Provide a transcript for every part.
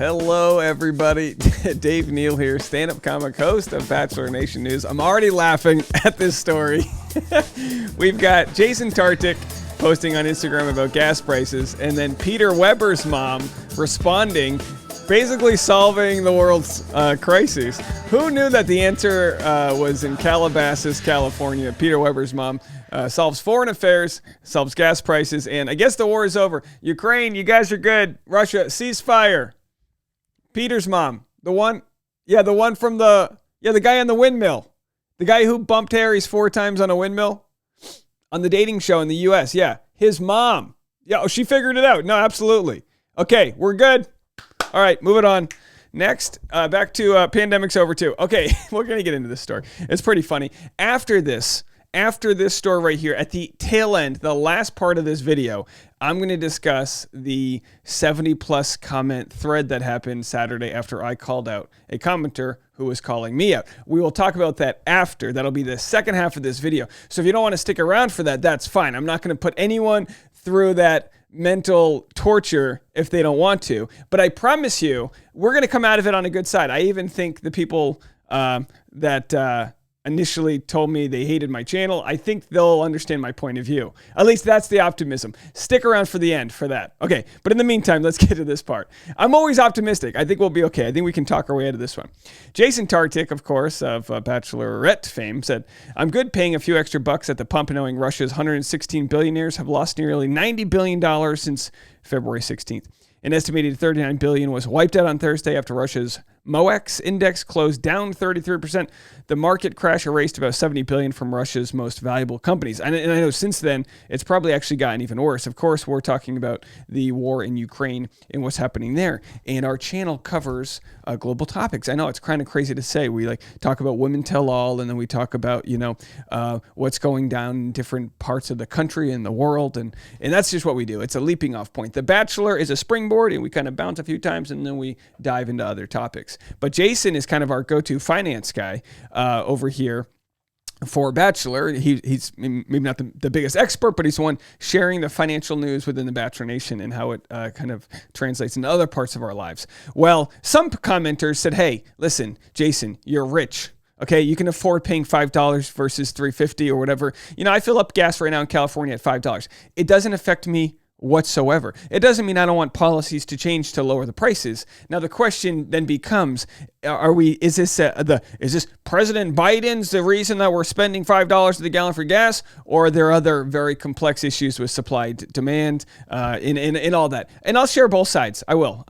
Hello, everybody. Dave Neal here, stand-up comic host of Bachelor Nation News. I'm already laughing at this story. We've got Jason Tartick posting on Instagram about gas prices, and then Peter Weber's mom responding, basically solving the world's crises. Who knew that the answer was in Calabasas, California? Peter Weber's mom solves foreign affairs, solves gas prices, and I guess the war is over. Ukraine, you guys are good. Russia, ceasefire. Peter's mom, the one from the guy on the windmill. The guy who bumped Harry's 4 times on a windmill on the dating show in the U.S. Yeah, his mom. Yeah, she figured it out. No, absolutely. Okay, we're good. All right, moving on. Next, back to pandemic's over too. Okay, we're going to get into this story. It's pretty funny. After this story right here, at the tail end, the last part of this video, I'm going to discuss the 70-plus comment thread that happened Saturday after I called out a commenter who was calling me out. We will talk about that after. That'll be the second half of this video. So if you don't want to stick around for that, that's fine. I'm not going to put anyone through that mental torture if they don't want to. But I promise you, we're going to come out of it on a good side. I even think the people that initially told me they hated my channel, I think they'll understand my point of view. At least that's the optimism. Stick around for the end for that. Okay, but in the meantime, let's get to this part. I'm always optimistic. I think we'll be okay. I think we can talk our way out of this one. Jason Tartick, of course, of Bachelorette fame, said, "I'm good paying a few extra bucks at the pump knowing Russia's 116 billionaires have lost nearly $90 billion since February 16th. An estimated $39 billion was wiped out on Thursday after Russia's MOEX index closed down 33%. The market crash erased about $70 billion from Russia's most valuable companies." And I know since then, it's probably actually gotten even worse. Of course, we're talking about the war in Ukraine and what's happening there. And our channel covers global topics. I know it's kind of crazy to say. We talk about women tell all, and then we talk about, what's going down in different parts of the country and the world. And that's just what we do. It's a leaping off point. The Bachelor is a springboard, and we kind of bounce a few times, and then we dive into other topics. But Jason is kind of our go-to finance guy over here for Bachelor. He's maybe not the biggest expert, but he's the one sharing the financial news within the Bachelor Nation and how it kind of translates into other parts of our lives. Well, some commenters said, "Hey, listen, Jason, you're rich. Okay, you can afford paying $5 versus $3.50 or whatever. I fill up gas right now in California at $5. It doesn't affect me whatsoever. It doesn't mean I don't want policies to change to lower the prices." Now the question then becomes, is this President Biden's the reason that we're spending $5 to the gallon for gas, or are there other very complex issues with supply demand in all that? And I'll share both sides. I will.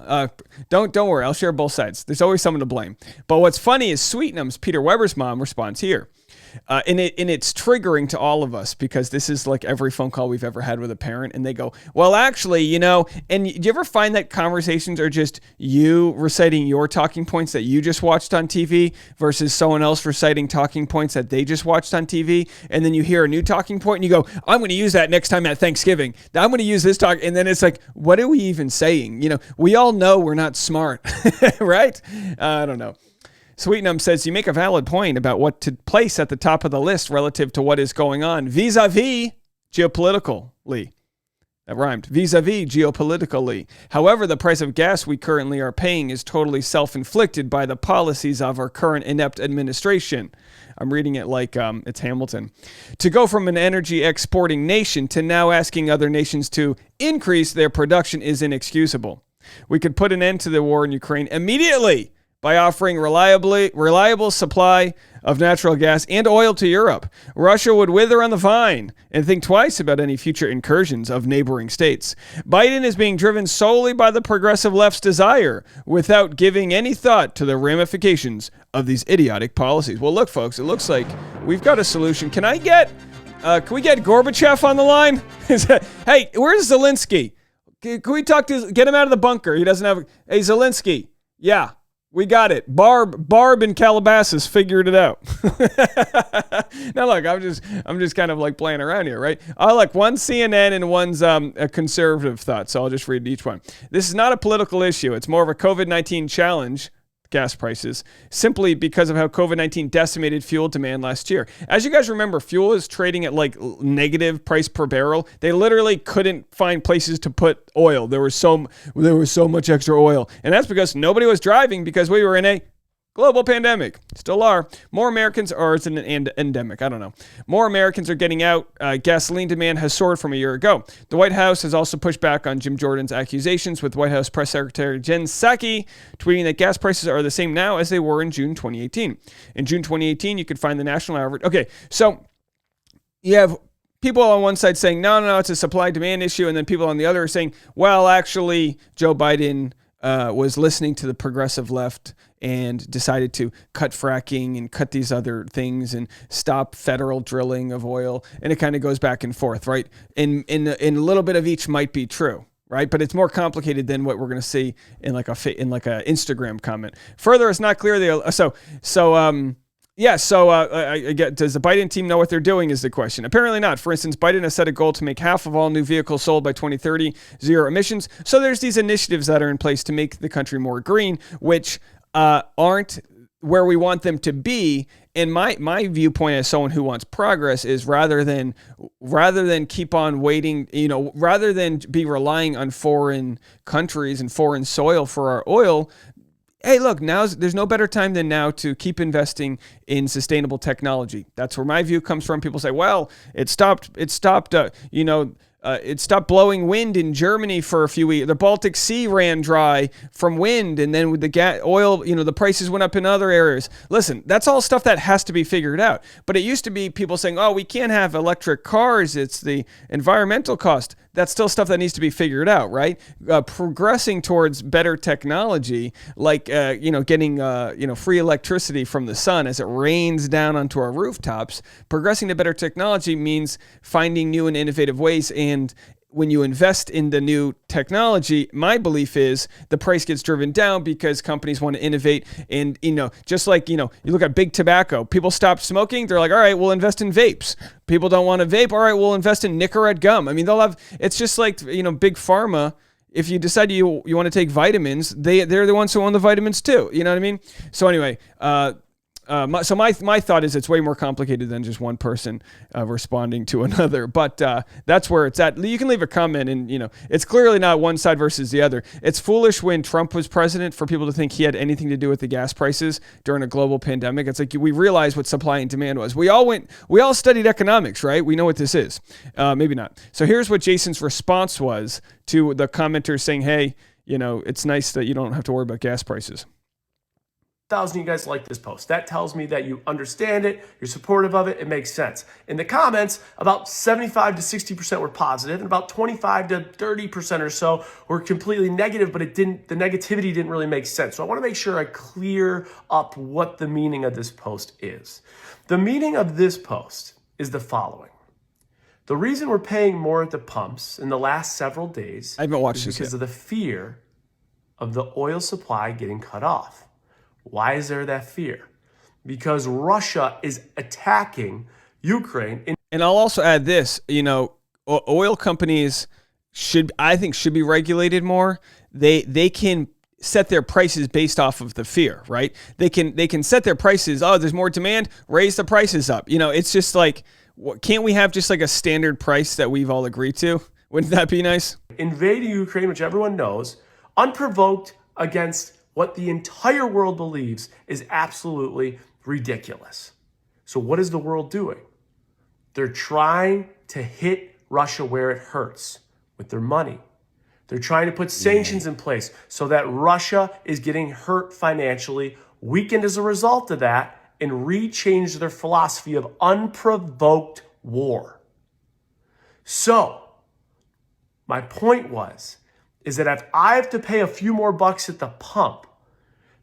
Don't worry. I'll share both sides. There's always someone to blame. But what's funny is Sweetnum's Peter Weber's mom responds here. And it's triggering to all of us because this is like every phone call we've ever had with a parent, and they go, "Well, actually, and do you ever find that conversations are just you reciting your talking points that you just watched on TV versus someone else reciting talking points that they just watched on TV, and then you hear a new talking point and you go, I'm going to use that next time at Thanksgiving. I'm going to use this talk, and then it's like, what are we even saying? We all know we're not smart, right? I don't know. Sweetnum says, "You make a valid point about what to place at the top of the list relative to what is going on vis-a-vis geopolitically." That rhymed. Vis-a-vis geopolitically. However, the price of gas we currently are paying is totally self-inflicted by the policies of our current inept administration. I'm reading it like it's Hamilton. To go from an energy exporting nation to now asking other nations to increase their production is inexcusable. We could put an end to the war in Ukraine immediately by offering reliable supply of natural gas and oil to Europe. Russia would wither on the vine and think twice about any future incursions of neighboring states. Biden is being driven solely by the progressive left's desire without giving any thought to the ramifications of these idiotic policies. Well, look, folks, it looks like we've got a solution. Can we get Gorbachev on the line? Hey, where's Zelensky? Can we get him out of the bunker? He doesn't have, hey, Zelensky. Yeah. We got it. Barb in Calabasas figured it out. Now look, I'm just kind of like playing around here, right? One's CNN and one's a conservative thought, so I'll just read each one. This is not a political issue. It's more of a COVID-19 challenge. gas prices simply because of how COVID-19 decimated fuel demand last year. As you guys remember, fuel is trading at like negative price per barrel. They literally couldn't find places to put oil. There was so much extra oil. And that's because nobody was driving because we were in a global pandemic. Still are. More Americans, or it's an endemic, I don't know. More Americans are getting out. Gasoline demand has soared from a year ago. The White House has also pushed back on Jim Jordan's accusations, with White House Press Secretary Jen Psaki tweeting that gas prices are the same now as they were in June 2018. In June 2018, you could find the national average. Okay, so you have people on one side saying, no, it's a supply-demand issue, and then people on the other are saying, well, actually, Joe Biden was listening to the progressive left and decided to cut fracking and cut these other things and stop federal drilling of oil. And it kind of goes back and forth, right? In a little bit of each might be true, right? But it's more complicated than what we're going to see in like a Instagram comment. Further, it's not clear. Does the Biden team know what they're doing is the question. Apparently not. For instance, Biden has set a goal to make half of all new vehicles sold by 2030 zero emissions. So there's these initiatives that are in place to make the country more green, which aren't where we want them to be. And my viewpoint as someone who wants progress is rather than keep on waiting, rather than be relying on foreign countries and foreign soil for our oil. Hey, look, there's no better time than now to keep investing in sustainable technology. That's where my view comes from. People say, well, it stopped blowing wind in Germany for a few weeks. The Baltic Sea ran dry from wind, and then with the oil, the prices went up in other areas. Listen, that's all stuff that has to be figured out. But it used to be people saying, oh, we can't have electric cars. It's the environmental cost. That's still stuff that needs to be figured out, right? Progressing towards better technology, like getting free electricity from the sun as it rains down onto our rooftops. Progressing to better technology means finding new and innovative ways. And when you invest in the new technology, my belief is the price gets driven down because companies want to innovate. And, just like, you look at big tobacco, people stopped smoking. They're like, all right, we'll invest in vapes. People don't want to vape. All right, we'll invest in Nicorette gum. I mean, it's just like, big pharma. If you decide you want to take vitamins, they're the ones who own the vitamins too. You know what I mean? So anyway, my thought is it's way more complicated than just one person responding to another, but that's where it's at. You can leave a comment, and it's clearly not one side versus the other. It's foolish when Trump was president for people to think he had anything to do with the gas prices during a global pandemic. It's like we realized what supply and demand was. We all studied economics, right? We know what this is. Maybe not. So here's what Jason's response was to the commenters saying, hey, it's nice that you don't have to worry about gas prices. Thousand of you guys like this post. That tells me that you understand it, you're supportive of it, it makes sense. In the comments, about 75 to 60% were positive, and about 25 to 30% or so were completely negative, but the negativity didn't really make sense. So I want to make sure I clear up what the meaning of this post is. The meaning of this post is the following. The reason we're paying more at the pumps in the last several days I haven't watched is because of the fear of the oil supply getting cut off. Why is there that fear? Because Russia is attacking Ukraine. And I'll also add this, oil companies should be regulated more. They can set their prices based off of the fear, right? They can set their prices. Oh, there's more demand, raise the prices up. It's just like, can't we have just like a standard price that we've all agreed to? Wouldn't that be nice? Invading Ukraine, which everyone knows, unprovoked against what the entire world believes is absolutely ridiculous. So what is the world doing? They're trying to hit Russia where it hurts with their money. They're trying to put sanctions in place so that Russia is getting hurt financially, weakened as a result of that, and rechange their philosophy of unprovoked war. So my point is that if I have to pay a few more bucks at the pump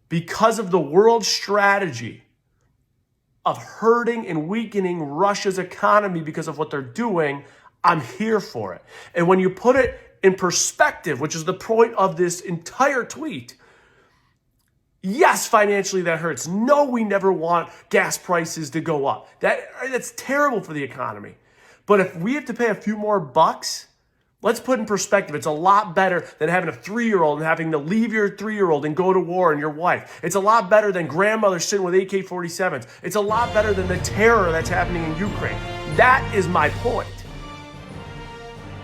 because of the world strategy of hurting and weakening Russia's economy because of what they're doing, I'm here for it. And when you put it in perspective, which is the point of this entire tweet, yes, financially that hurts. No, we never want gas prices to go up. That's terrible for the economy. But if we have to pay a few more bucks Let's put in perspective. It's a lot better than having a 3-year-old and having to leave your 3-year-old and go to war and your wife. It's a lot better than grandmother sitting with AK-47s. It's a lot better than the terror that's happening in Ukraine. That is my point.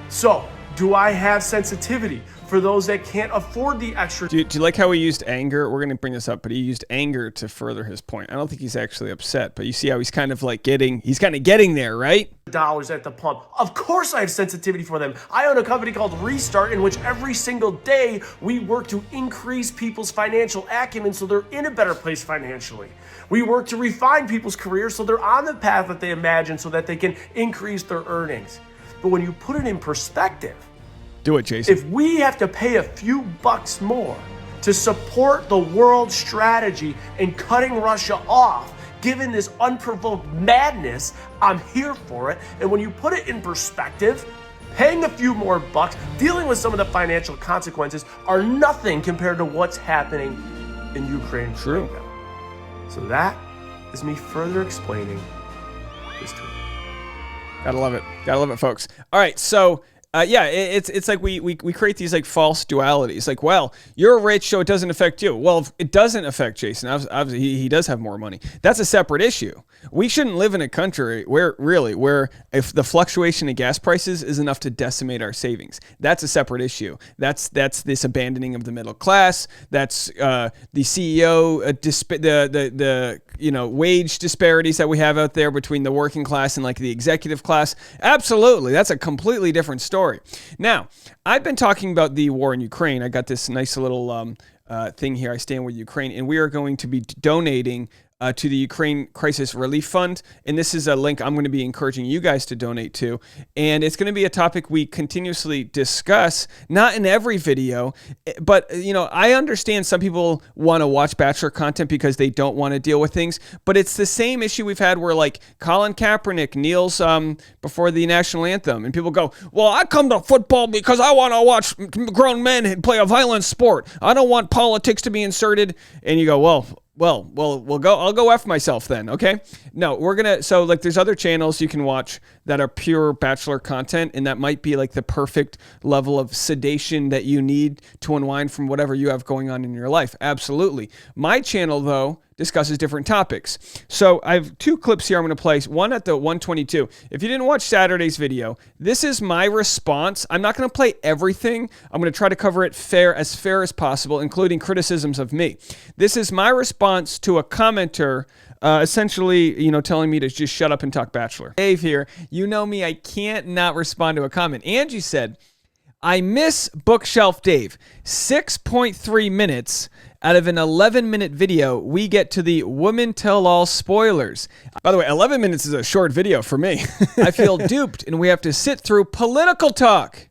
So, do I have sensitivity for those that can't afford the extra? Do you like how he used anger? We're going to bring this up, but he used anger to further his point. I don't think he's actually upset, but you see how he's kind of getting there, right? Dollars at the pump. Of course I have sensitivity for them. I own a company called Restart, in which every single day we work to increase people's financial acumen so they're in a better place financially. We work to refine people's careers so they're on the path that they imagine so that they can increase their earnings. But when you put it in perspective, do it, Jason. if we have to pay a few bucks more to support the world strategy in cutting Russia off, given this unprovoked madness, I'm here for it. And when you put it in perspective, paying a few more bucks, dealing with some of the financial consequences are nothing compared to what's happening in Ukraine right now. So that is me further explaining this tweet. Gotta love it, folks. All right, so it's like we create these like false dualities. Like, well, you're rich, so it doesn't affect you. Well, it doesn't affect Jason. Obviously, he does have more money. That's a separate issue. We shouldn't live in a country where if the fluctuation in gas prices is enough to decimate our savings. That's a separate issue. That's this abandoning of the middle class. That's the CEO, the wage disparities that we have out there between the working class and like the executive class. Absolutely, that's a completely different story. Now, I've been talking about the war in Ukraine. I got this nice little thing here. I stand with Ukraine, and we are going to be donating to the Ukraine Crisis Relief Fund. And this is a link I'm going to be encouraging you guys to donate to. And it's going to be a topic we continuously discuss, not in every video, but, I understand some people want to watch Bachelor content because they don't want to deal with things, but it's the same issue we've had where like Colin Kaepernick kneels before the national anthem, and people go, well, I come to football because I want to watch grown men play a violent sport. I don't want politics to be inserted. And you go, well, I'll go F myself then, okay? No, there's other channels you can watch that are pure Bachelor content, and that might be like the perfect level of sedation that you need to unwind from whatever you have going on in your life. Absolutely. My channel, though, discusses different topics. So I have two clips here I'm going to play, one at the 122. If you didn't watch Saturday's video, this is my response. I'm not going to play everything. I'm going to try to cover it fair as possible, including criticisms of me. This is my response to a commenter essentially, telling me to just shut up and talk Bachelor. Dave here, you know me, I can't not respond to a comment. Angie said, I miss Bookshelf Dave. 6.3 minutes out of an 11-minute video, we get to the woman tell-all spoilers. By the way, 11 minutes is a short video for me. I feel duped, and we have to sit through political talk.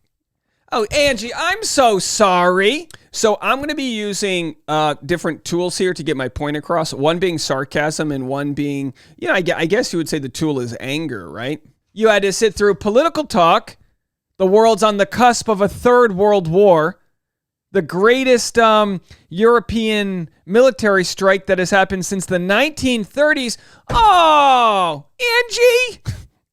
Oh, Angie, I'm so sorry. So I'm going to be using different tools here to get my point across. One being sarcasm and one being, I guess you would say the tool is anger, right? You had to sit through political talk. The world's on the cusp of a third world war. The greatest European military strike that has happened since the 1930s. Oh, Angie,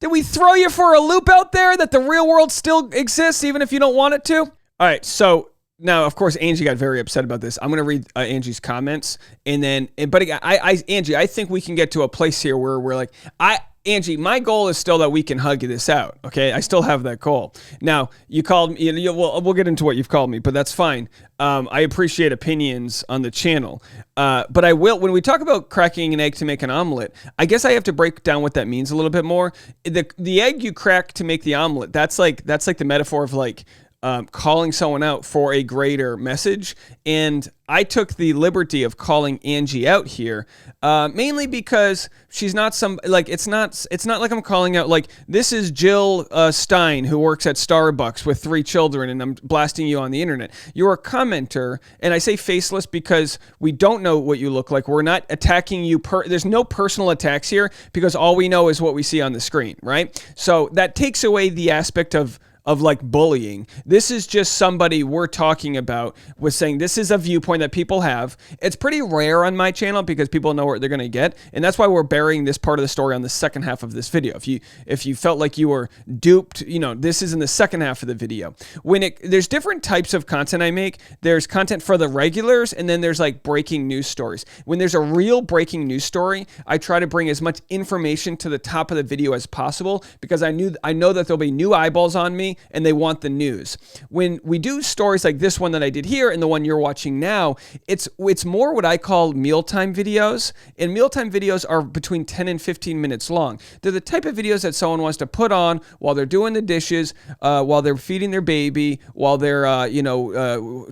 did we throw you for a loop out there that the real world still exists even if you don't want it to? All right, so now, of course, Angie got very upset about this. I'm going to read Angie's comments, but Angie, I think we can get to a place here where we're like, Angie, my goal is still that we can hug this out, okay? I still have that goal. Now, you called me, we'll get into what you've called me, but that's fine. I appreciate opinions on the channel. But I will, when we talk about cracking an egg to make an omelet, I guess I have to break down what that means a little bit more. The egg you crack to make the omelet, that's like the metaphor of like, calling someone out for a greater message. And I took the liberty of calling Angie out here, mainly because she's not it's not like I'm calling out, like, this is Jill Stein, who works at Starbucks with 3 children, and I'm blasting you on the internet. You're a commenter, and I say faceless because we don't know what you look like. We're not attacking you. There's no personal attacks here because all we know is what we see on the screen, right? So that takes away the aspect of of like bullying. This is just somebody we're talking about was saying this is a viewpoint that people have. It's pretty rare on my channel because people know what they're going to get. And that's why we're burying this part of the story on the second half of this video. If you felt like you were duped, this is in the second half of the video. There's different types of content I make. There's content for the regulars, and then there's like breaking news stories. When there's a real breaking news story, I try to bring as much information to the top of the video as possible because I know that there'll be new eyeballs on me and they want the news. When we do stories like this one that I did here and the one you're watching now, it's more what I call mealtime videos. And mealtime videos are between 10 and 15 minutes long. They're the type of videos that someone wants to put on while they're doing the dishes, while they're feeding their baby, while they're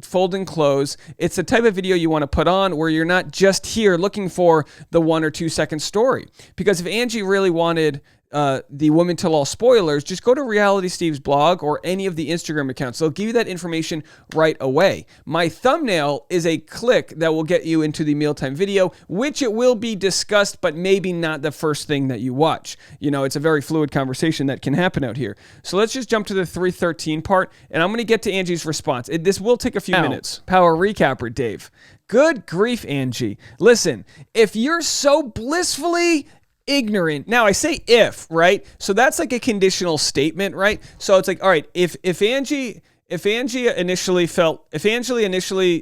folding clothes. It's the type of video you want to put on where you're not just here looking for the 1 or 2 second story. Because if Angie really wanted the Women Tell All spoilers, just go to Reality Steve's blog or any of the Instagram accounts. They'll give you that information right away. My thumbnail is a click that will get you into the mealtime video, which it will be discussed, but maybe not the first thing that you watch. It's a very fluid conversation that can happen out here. So let's just jump to the 313 part, and I'm going to get to Angie's response. This will take a few minutes. Power recapper, Dave. Good grief, Angie. Listen, if you're so blissfully ignorant. Now I say if, right? So that's like a conditional statement, right? So it's like, all right, if Angie initially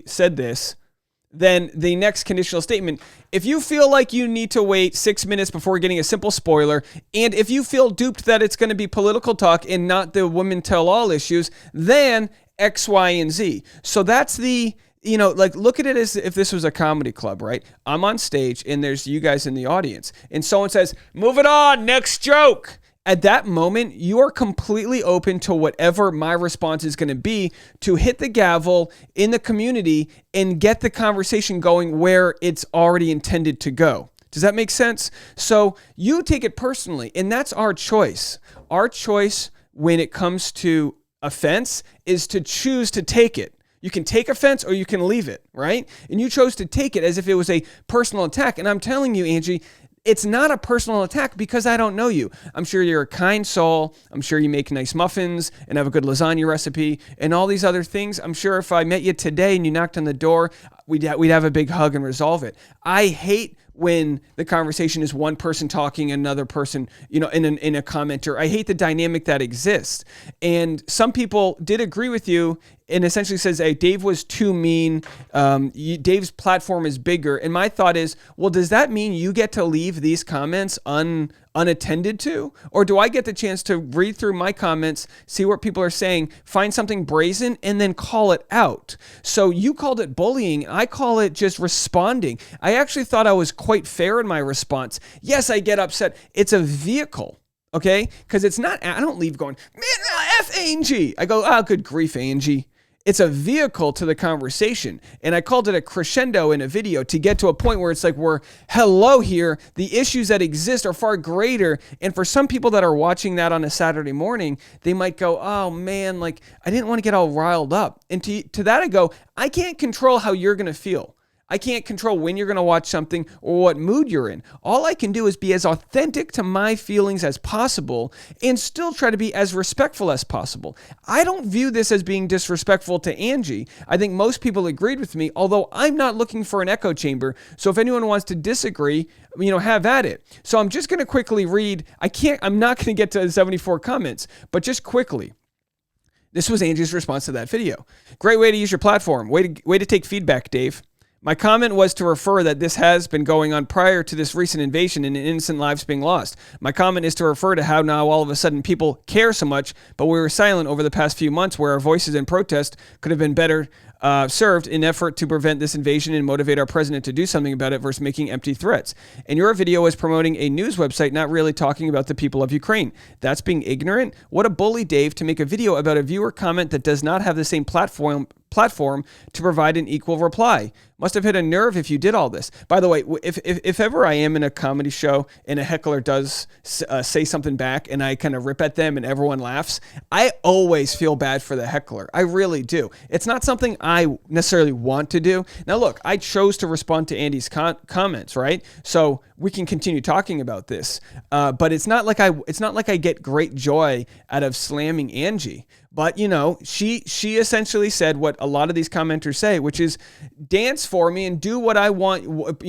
said this, then the next conditional statement, if you feel like you need to wait 6 minutes before getting a simple spoiler, and if you feel duped that it's going to be political talk and not the Women Tell All issues, then X, Y, and Z. So that's the look at it as if this was a comedy club, right? I'm on stage and there's you guys in the audience and someone says, move it on, next joke. At that moment, you are completely open to whatever my response is going to be to hit the gavel in the community and get the conversation going where it's already intended to go. Does that make sense? So you take it personally, and that's our choice. Our choice when it comes to offense is to choose to take it. You can take offense or you can leave it, right? And you chose to take it as if it was a personal attack. And I'm telling you, Angie, it's not a personal attack because I don't know you. I'm sure you're a kind soul. I'm sure you make nice muffins and have a good lasagna recipe and all these other things. I'm sure if I met you today and you knocked on the door, we'd have a big hug and resolve it. I hate when the conversation is one person talking, another person, in a commenter. I hate the dynamic that exists. And some people did agree with you and essentially says, hey, Dave was too mean. Dave's platform is bigger. And my thought is, well, does that mean you get to leave these comments unattended to? Or do I get the chance to read through my comments, see what people are saying, find something brazen, and then call it out? So you called it bullying. I call it just responding. I actually thought I was quite fair in my response. Yes, I get upset. It's a vehicle. Okay? Because it's not, I don't leave going, man, F Angie. I go, oh, good grief, Angie. It's a vehicle to the conversation. And I called it a crescendo in a video to get to a point where it's like, hello here. The issues that exist are far greater. And for some people that are watching that on a Saturday morning, they might go, oh man, like I didn't want to get all riled up. And to that I go, I can't control how you're going to feel. I can't control when you're going to watch something or what mood you're in. All I can do is be as authentic to my feelings as possible and still try to be as respectful as possible. I don't view this as being disrespectful to Angie. I think most people agreed with me, although I'm not looking for an echo chamber. So if anyone wants to disagree, have at it. So I'm just going to quickly read. I'm not going to get to 74 comments, but just quickly. This was Angie's response to that video. Great way to use your platform. Way to take feedback, Dave. My comment was to refer that this has been going on prior to this recent invasion and innocent lives being lost. My comment is to refer to how now all of a sudden people care so much, but we were silent over the past few months where our voices in protest could have been better served in effort to prevent this invasion and motivate our president to do something about it versus making empty threats. And your video was promoting a news website, not really talking about the people of Ukraine. That's being ignorant. What a bully, Dave, to make a video about a viewer comment that does not have the same platform to provide an equal reply. Must have hit a nerve if you did all this. By the way, if ever I am in a comedy show and a heckler does say something back and I kind of rip at them and everyone laughs, I always feel bad for the heckler. I really do. It's not something I necessarily want to do. Now look, I chose to respond to Andy's comments, right? So we can continue talking about this. But it's not like I get great joy out of slamming Angie. But, she essentially said what a lot of these commenters say, which is dance for me and do what I want,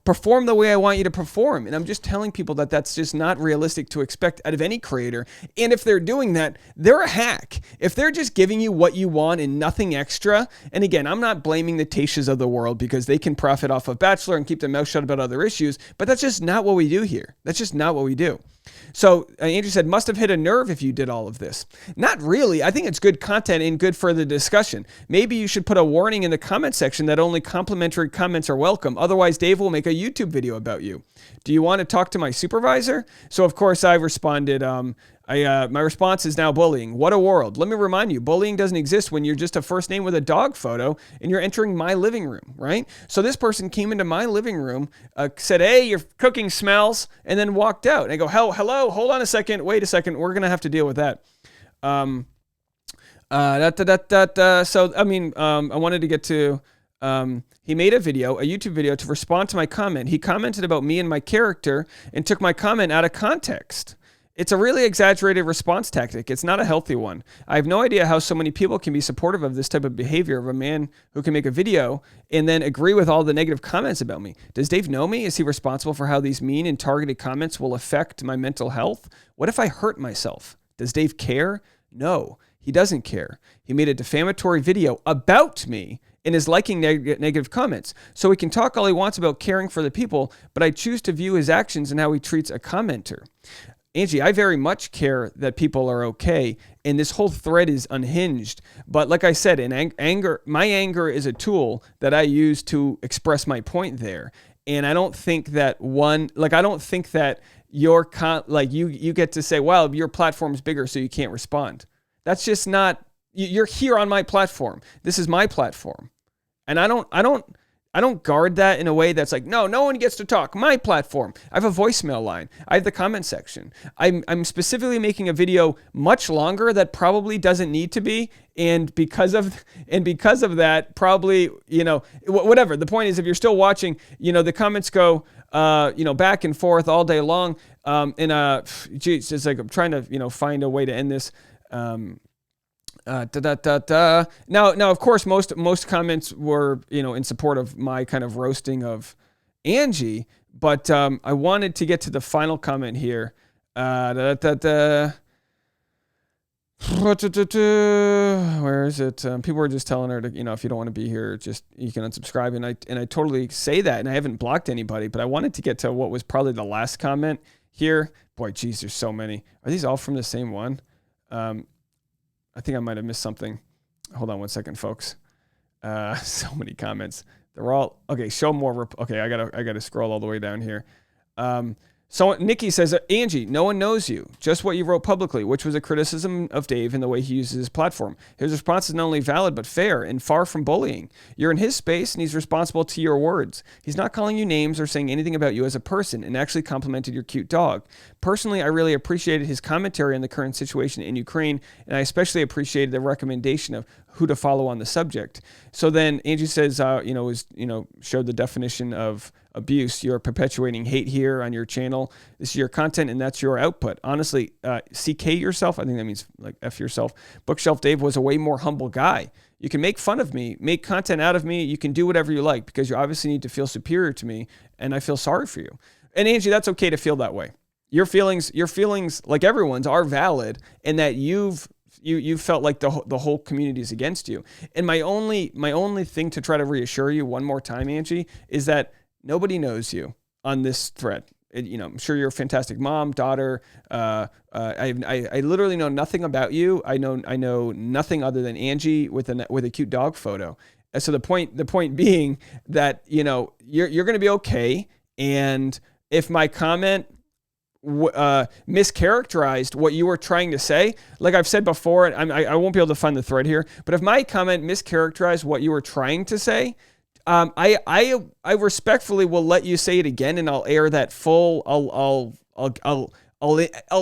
perform the way I want you to perform. And I'm just telling people that that's just not realistic to expect out of any creator. And if they're doing that, they're a hack. If they're just giving you what you want and nothing extra, and again, I'm not blaming the Tayshas of the world because they can profit off of Bachelor and keep their mouth shut about other issues, but that's just not what we do here. That's just not what we do. So Andrew said, must have hit a nerve if you did all of this. Not really. I think it's good content and good for the discussion. Maybe you should put a warning in the comment section that only complimentary comments are welcome. Otherwise, Dave will make a YouTube video about you. Do you want to talk to my supervisor? So, of course, I responded, my response is now bullying. What a world. Let me remind you, bullying doesn't exist when you're just a first name with a dog photo and you're entering my living room, right? So this person came into my living room, said, hey, your cooking smells, and then walked out. And I go, hello, hold on a second. Wait a second. We're going to have to deal with that. So, I wanted to get to, he made a YouTube video to respond to my comment. He commented about me and my character and took my comment out of context. It's a really exaggerated response tactic. It's not a healthy one. I have no idea how so many people can be supportive of this type of behavior of a man who can make a video and then agree with all the negative comments about me. Does Dave know me? Is he responsible for how these mean and targeted comments will affect my mental health? What if I hurt myself? Does Dave care? No, he doesn't care. He made a defamatory video about me and is liking negative comments. So he can talk all he wants about caring for the people, but I choose to view his actions and how he treats a commenter. Angie, I very much care that people are okay, and this whole thread is unhinged. But like I said, my anger is a tool that I use to express my point there. And I don't think that you get to say, well, your platform's bigger, so you can't respond. That's just not. You're here on my platform. This is my platform, and I don't guard that in a way that's like, no one gets to talk. My platform. I have a voicemail line. I have the comment section. I'm specifically making a video much longer that probably doesn't need to be. And because of that, probably, whatever. The point is, if you're still watching, the comments go, back and forth all day long. It's like I'm trying to, find a way to end this. Now, of course, most comments were, in support of my kind of roasting of Angie, but I wanted to get to the final comment here. Where is it? People were just telling her to, if you don't want to be here, just you can unsubscribe, and I totally say that, and I haven't blocked anybody, but I wanted to get to what was probably the last comment here. Boy, geez, there's so many. Are these all from the same one? I think I might have missed something. Hold on one second, folks. So many comments. They're all okay. Show more. Okay, I gotta scroll all the way down here. So Nikki says, Angie, no one knows you, just what you wrote publicly, which was a criticism of Dave and the way he uses his platform. His response is not only valid, but fair and far from bullying. You're in his space and he's responsible to your words. He's not calling you names or saying anything about you as a person and actually complimented your cute dog. Personally, I really appreciated his commentary on the current situation in Ukraine, and I especially appreciated the recommendation of who to follow on the subject. So then Angie says, showed the definition of abuse. You're perpetuating hate here on your channel. This is your content and that's your output. Honestly, CK yourself. I think that means like F yourself. Bookshelf Dave was a way more humble guy. You can make fun of me, make content out of me. You can do whatever you like because you obviously need to feel superior to me, and I feel sorry for you. And Angie, that's okay to feel that way. Your feelings, like everyone's, are valid, and that you felt like the whole community is against you. And my only thing to try to reassure you one more time, Angie, is that nobody knows you on this thread. I'm sure you're a fantastic mom, daughter. I literally know nothing about you. I know nothing other than Angie with a cute dog photo. And so the point being that you're going to be okay. And if my comment mischaracterized what you were trying to say, like I've said before, I won't be able to find the thread here, but if my comment mischaracterized what you were trying to say, I respectfully will let you say it again, and I'll air that full. I'll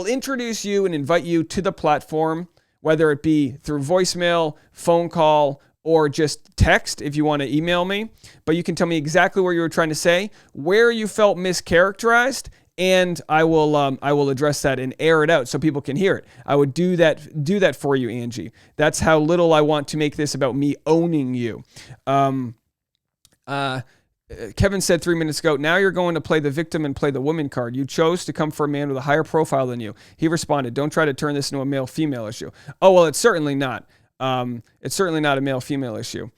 introduce you and invite you to the platform, whether it be through voicemail, phone call, or just text if you want to email me. But you can tell me exactly what you were trying to say, where you felt mischaracterized, and I will address that and air it out so people can hear it. I would do that for you, Angie. That's how little I want to make this about me owning you. Kevin said 3 minutes ago, now you're going to play the victim and play the woman card. You chose to come for a man with a higher profile than you. He responded, don't try to turn this into a male-female issue. Oh, well, it's certainly not. It's certainly not a male-female issue.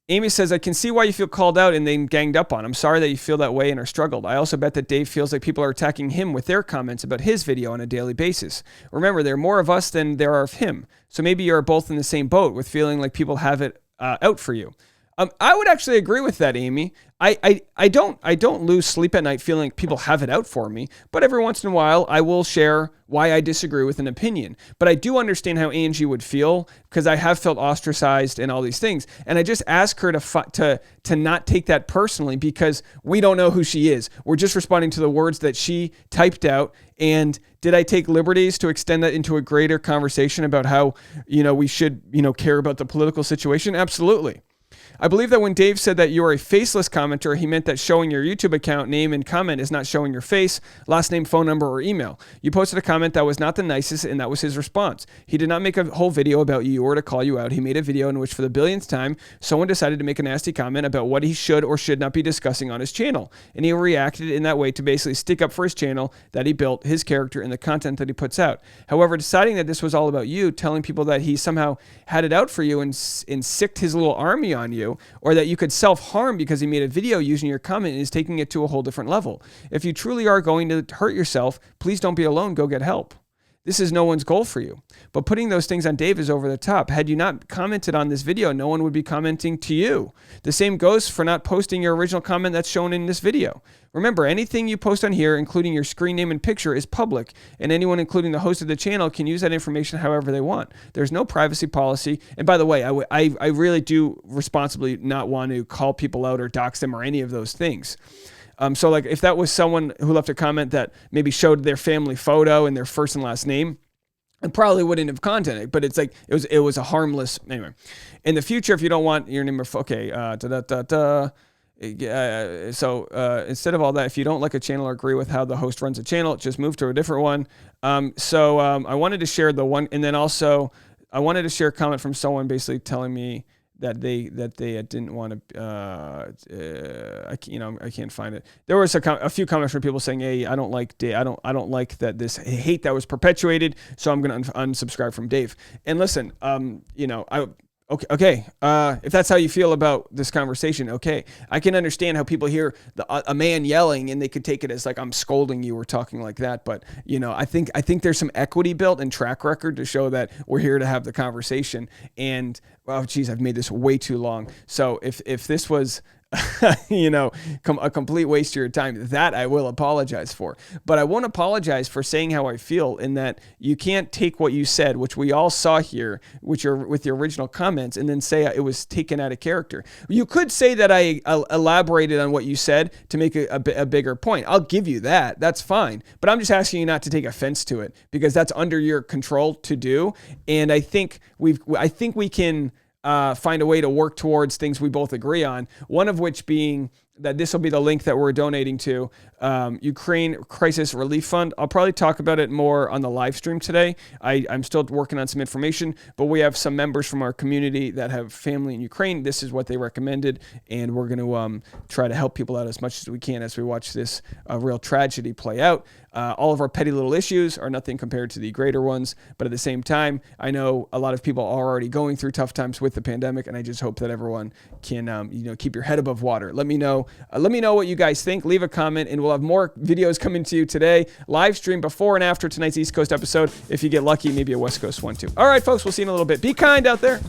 Amy says, I can see why you feel called out and then ganged up on. I'm sorry that you feel that way and are struggled. I also bet that Dave feels like people are attacking him with their comments about his video on a daily basis. Remember, there are more of us than there are of him. So maybe you're both in the same boat with feeling like people have it out for you. I would actually agree with that, Amy. I don't lose sleep at night feeling like people have it out for me, but every once in a while I will share why I disagree with an opinion. But I do understand how Angie would feel because I have felt ostracized and all these things. And I just ask her to not take that personally because we don't know who she is. We're just responding to the words that she typed out. And did I take liberties to extend that into a greater conversation about how, we should, care about the political situation? Absolutely. I believe that when Dave said that you are a faceless commenter, he meant that showing your YouTube account name and comment is not showing your face, last name, phone number, or email. You posted a comment that was not the nicest, and that was his response. He did not make a whole video about you or to call you out. He made a video in which, for the billionth time, someone decided to make a nasty comment about what he should or should not be discussing on his channel. And he reacted in that way to basically stick up for his channel that he built, his character, and the content that he puts out. However, deciding that this was all about you, telling people that he somehow had it out for you and sicked his little army on you, or that you could self-harm because he made a video using your comment and is taking it to a whole different level. If you truly are going to hurt yourself, please don't be alone. Go get help. This is no one's goal for you. But putting those things on Dave is over the top. Had you not commented on this video, no one would be commenting to you. The same goes for not posting your original comment that's shown in this video. Remember, anything you post on here, including your screen name and picture, is public, and anyone, including the host of the channel, can use that information however they want. There's no privacy policy. And by the way, I really do responsibly not want to call people out or dox them or any of those things. So like if that was someone who left a comment that maybe showed their family photo and their first and last name, I probably wouldn't have commented, but it's like it was a harmless anyway. In the future, if you don't want your name, so instead of all that, if you don't like a channel or agree with how the host runs a channel, just move to a different one. I wanted to share the one, and then also I wanted to share a comment from someone basically telling me that they didn't want to. I can't find it. There was a few comments from people saying, "Hey, I don't like Dave. I don't like that this hate that was perpetuated. So I'm going to unsubscribe from Dave." And listen, Okay. If that's how you feel about this conversation, okay. I can understand how people hear a man yelling and they could take it as like I'm scolding you or talking like that. But I think there's some equity built and track record to show that we're here to have the conversation. And I've made this way too long. So if this was a complete waste of your time, that I will apologize for. But I won't apologize for saying how I feel, in that you can't take what you said, which we all saw here, with your original comments, and then say it was taken out of character. You could say that I elaborated on what you said to make a bigger point. I'll give you that. That's fine. But I'm just asking you not to take offense to it, because that's under your control to do. And I think we can find a way to work towards things we both agree on, one of which being that this will be the link that we're donating to Ukraine Crisis Relief Fund. I'll probably talk about it more on the live stream today. I'm still working on some information, but we have some members from our community that have family in Ukraine. This is what they recommended, and we're going to try to help people out as much as we can as we watch this real tragedy play out. All of our petty little issues are nothing compared to the greater ones, but at the same time, I know a lot of people are already going through tough times with the pandemic, and I just hope that everyone can keep your head above water. Let me know what you guys think. Leave a comment, and we'll have more videos coming to you today. Live stream before and after tonight's East Coast episode. If you get lucky, maybe a West Coast one too. All right, folks, we'll see you in a little bit. Be kind out there.